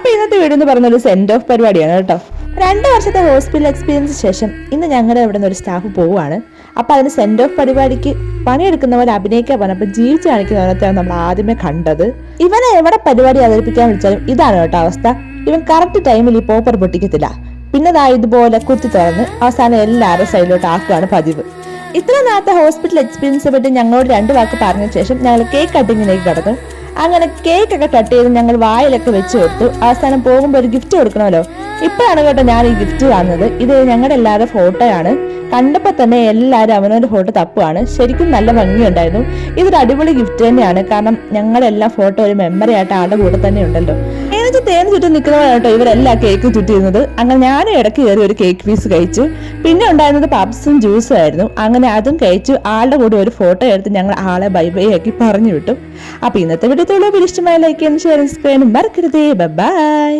അപ്പൊ ഇന്നത്തെ വീഡിയോ എന്ന് പറഞ്ഞ ഒരു സെൻഡ് ഓഫ് പരിപാടിയാണ് കേട്ടോ. 2 വർഷത്തെ ഹോസ്പിറ്റൽ എക്സ്പീരിയൻസ് ശേഷം ഇന്ന് ഞങ്ങളുടെ ഇവിടെ നിന്ന് ഒരു സ്റ്റാഫ് പോവുകയാണ്. അപ്പൊ അതിന് സെൻഡ് ഓഫ് പരിപാടിക്ക് പണിയെടുക്കുന്നവരെ അഭിനയിക്കാൻ പറഞ്ഞപ്പോൾ ജീവിച്ച് കാണിക്കുന്നവരത്തെയാണ് നമ്മൾ ആദ്യമേ കണ്ടത്. ഇവനെ എവിടെ പരിപാടി അവതരിപ്പിക്കാൻ വിളിച്ചാലും ഇതാണ് കേട്ടോ അവസ്ഥ. ഇവൻ കറക്റ്റ് ടൈമിൽ ഈ പോപ്പർ പൊട്ടിക്കത്തില്ല. പിന്നെ ഇതുപോലെ കുത്തി തുറന്ന് അവസാനം എല്ലാവരും സൈഡിലോട്ട് ആക്കുകയാണ് പതിവ്. ഇത്ര നേരത്തെ ഹോസ്പിറ്റൽ എക്സ്പീരിയൻസിനെ പറ്റി ഞങ്ങളോട് 2 വാക്ക് പറഞ്ഞ ശേഷം ഞങ്ങൾ കേക്ക് കട്ടിങ്ങിലേക്ക് കടന്നു. അങ്ങനെ കേക്ക് ഒക്കെ കട്ട് ചെയ്ത് ഞങ്ങൾ വായിലൊക്കെ വെച്ച് കൊടുത്തു. അവസാനം പോകുമ്പോൾ ഒരു ഗിഫ്റ്റ് കൊടുക്കണമല്ലോ. ഇപ്പോഴാണ് കേട്ടോ ഞാൻ ഈ ഗിഫ്റ്റ് കാണുന്നത്. ഇത് ഞങ്ങളുടെ എല്ലാവരുടെ ഫോട്ടോയാണ്. കണ്ടപ്പോൾ തന്നെ എല്ലാവരും അവനവന്റെ ഫോട്ടോ തപ്പുകയാണ്. ശരിക്കും നല്ല ഭംഗിയുണ്ടായിരുന്നു. ഇതൊരു അടിപൊളി ഗിഫ്റ്റ് തന്നെയാണ്. കാരണം ഞങ്ങളെല്ലാം ഫോട്ടോ ഒരു മെമ്മറി ആയിട്ട് ആളുടെ കൂടെ തന്നെ ഉണ്ടല്ലോ. തേന് ചുറ്റും നിൽക്കുന്നവരാണ് കേട്ടോ ഇവരെല്ലാം കേക്ക് ചുറ്റിയിരുന്നത്. അങ്ങനെ ഞാനും ഇടയ്ക്ക് കയറി ഒരു കേക്ക് പീസ് കഴിച്ചു. പിന്നെ ഉണ്ടായിരുന്നത് പപ്സും ജ്യൂസും ആയിരുന്നു. അങ്ങനെ അതും കഴിച്ചു. ആളുടെ കൂടെ ഒരു ഫോട്ടോ എടുത്ത് ഞങ്ങൾ ആളെ ബൈ ബൈ ആക്കി പറഞ്ഞു വിട്ടു. അപ്പൊ ഇന്നത്തെ വീഡിയോ ഇഷ്ടമായ ലൈക്ക് ചെയ്യാനും ഷെയർ ചെയ്യാനും മറക്കരുതേ. ബൈ.